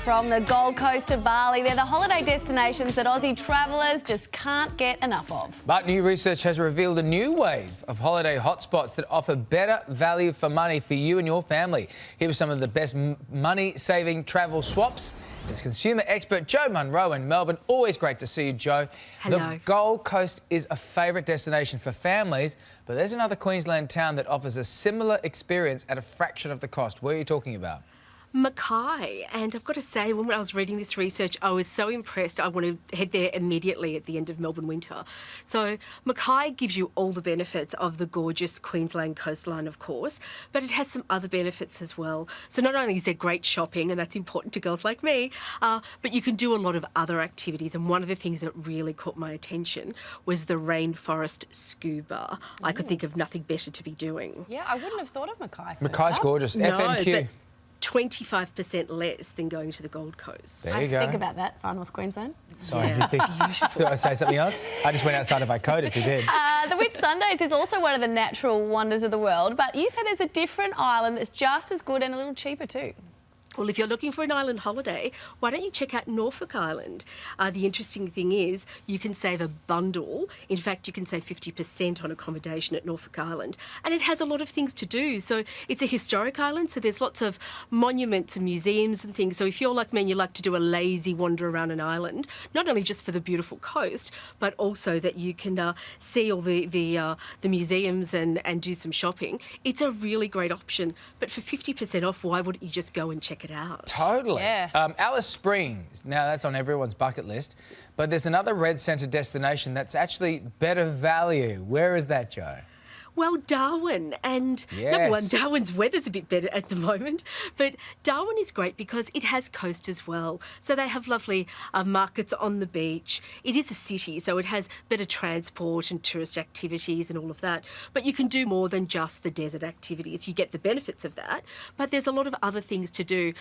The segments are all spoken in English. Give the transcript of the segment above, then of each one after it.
From the Gold Coast to Bali, they're the holiday destinations that Aussie travellers just can't get enough of. But new research has revealed a new wave of holiday hotspots that offer better value for money for you and your family. Here are some of the best money-saving travel swaps. It's consumer expert Joe Munro in Melbourne. Always great to see you, Joe. Hello. The Gold Coast is a favourite destination for families, but there's another Queensland town that offers a similar experience at a fraction of the cost. What are you talking about? Mackay, and I've got to say, when I was reading this research, I was so impressed. I want to head there immediately at the end of Melbourne winter. So Mackay gives you all the benefits of the gorgeous Queensland coastline, of course, but it has some other benefits as well. So not only is there great shopping, and that's important to girls like me, but you can do a lot of other activities. And one of the things that really caught my attention was the rainforest scuba. I could think of nothing better to be doing. Yeah, I wouldn't have thought of Mackay. Mackay's gorgeous. No, FNQ. but 25% less than going to the Gold Coast. There I you have to go. think about that, far north Queensland. Sorry, did you think? Did I say something else? I just went outside of my code if you did. The Whitsundays is also one of the natural wonders of the world, but you say there's a different island that's just as good and a little cheaper too. Well, if you're looking for an island holiday, why don't you check out Norfolk Island? The interesting thing is you can save a bundle. In fact, you can save 50% on accommodation at Norfolk Island. And it has a lot of things to do. So it's a historic island, so there's lots of monuments and museums and things. So if you're like me and you like to do a lazy wander around an island, not only just for the beautiful coast, but also that you can see all the museums and do some shopping, it's a really great option. But for 50% off, why wouldn't you just go and check it out? Totally. Yeah. Alice Springs. Now, that's on everyone's bucket list. But there's another red centre destination that's actually better value. Where is that, Joe? Well, Darwin, and Yes. number one, Darwin's weather's a bit better at the moment, but Darwin is great because it has coast as well. So they have lovely markets on the beach. It is a city, so it has better transport and tourist activities and all of that. But you can do more than just the desert activities. You get the benefits of that, but there's a lot of other things to do.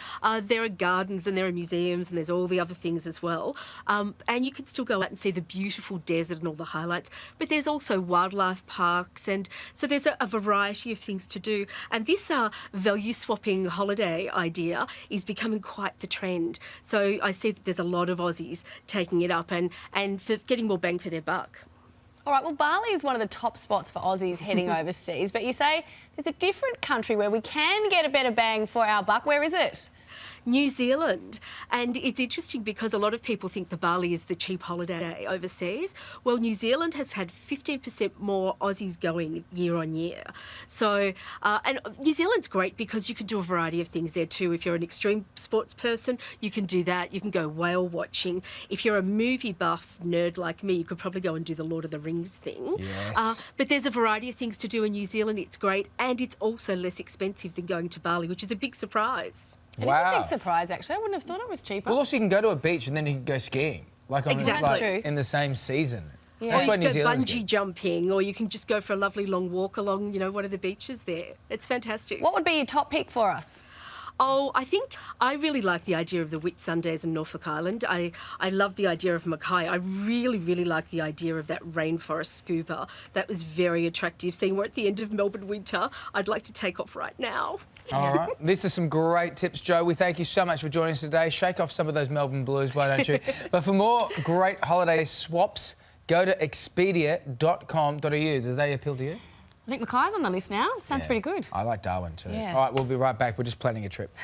There are gardens and there are museums and there's all the other things as well. And you can still go out and see the beautiful desert and all the highlights, but there's also wildlife parks, and so there's a variety of things to do. And this value swapping holiday idea is becoming quite the trend. So I see that there's a lot of Aussies taking it up and for getting more bang for their buck. All right, well, Bali is one of the top spots for Aussies heading overseas, but you say there's a different country where we can get a better bang for our buck. Where is it? New Zealand. And it's interesting because a lot of people think the Bali is the cheap holiday overseas. Well, New Zealand has had 15% more Aussies going year on year. So, and New Zealand's great because you can do a variety of things there too. If you're an extreme sports person, you can do that. You can go whale watching. If you're a movie buff nerd like me, you could probably go and do the Lord of the Rings thing. Yes. But there's a variety of things to do in New Zealand. It's great. And it's also less expensive than going to Bali, which is a big surprise. It is a big surprise, actually. I wouldn't have thought it was cheaper. Well, also you can go to a beach and then you can go skiing. Like on Exactly. like True. in the same season. Yeah. That's Or why you New can go Zealand's bungee good. jumping, or you can just go for a lovely long walk along, one of the beaches there. It's fantastic. What would be your top pick for us? Oh, I think I really like the idea of the Whitsundays and Norfolk Island. I love the idea of Mackay. I really, really like the idea of that rainforest scuba. That was very attractive. Seeing we're at the end of Melbourne winter, I'd like to take off right now. All right. These are some great tips, Joe. We thank you so much for joining us today. Shake off some of those Melbourne blues, why don't you? But for more great holiday swaps, go to expedia.com.au. Do they appeal to you? I think Mackay's on the list now. Sounds pretty good. I like Darwin too. Yeah. All right, we'll be right back. We're just planning a trip.